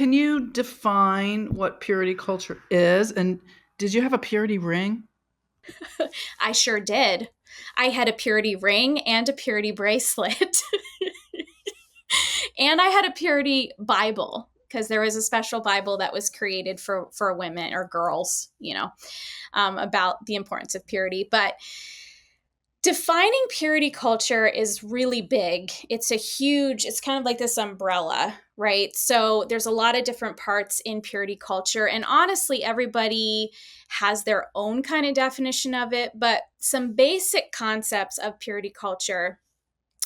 can you define what purity culture is? And did you have a purity ring? I sure did. I had a purity ring and a purity bracelet. And I had a purity Bible because there was a special Bible that was created for women or girls, about the importance of purity. But defining purity culture is really big. It's kind of like this umbrella, right? So there's a lot of different parts in purity culture. And honestly, everybody has their own kind of definition of it, but some basic concepts of purity culture.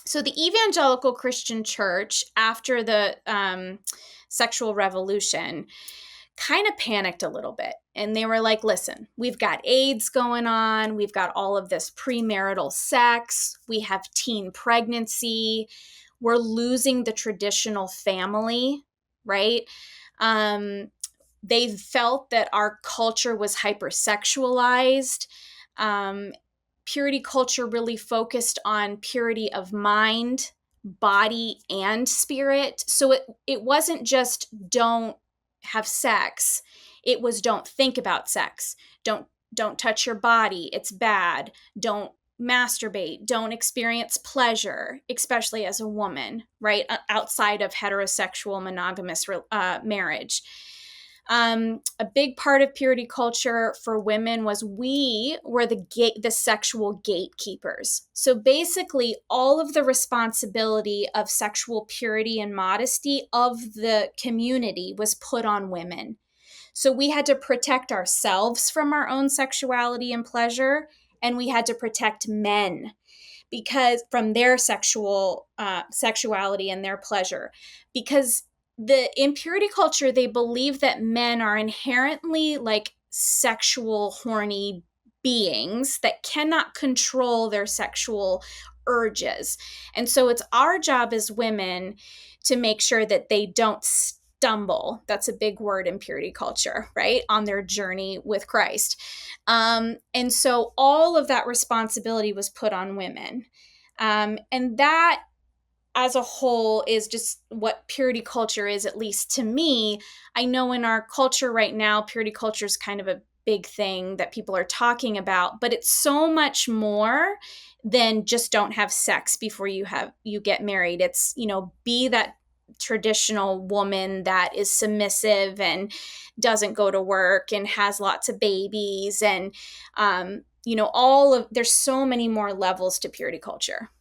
So the Evangelical Christian Church, after the sexual revolution, kind of panicked a little bit. And they were like, listen, we've got AIDS going on. We've got all of this premarital sex. We have teen pregnancy. We're losing the traditional family, right? They felt that our culture was hypersexualized. Purity culture really focused on purity of mind, body, and spirit. So it wasn't just don't have sex. It was don't think about sex. Don't touch your body. It's bad. Don't masturbate. Don't experience pleasure, especially as a woman, right? Outside of heterosexual monogamous marriage. A big part of purity culture for women was we were the sexual gatekeepers. So basically, all of the responsibility of sexual purity and modesty of the community was put on women. So we had to protect ourselves from our own sexuality and pleasure, and we had to protect men because from their sexuality and their pleasure, because the impurity culture, they believe that men are inherently like sexual horny beings that cannot control their sexual urges. And so it's our job as women to make sure that they don't stumble. That's a big word in purity culture, right? On their journey with Christ. And so all of that responsibility was put on women. And that as a whole is just what purity culture is, at least to me. I know in our culture right now, purity culture is kind of a big thing that people are talking about, but it's so much more than just don't have sex before you get married. It's, be that traditional woman that is submissive and doesn't go to work and has lots of babies and, there's so many more levels to purity culture.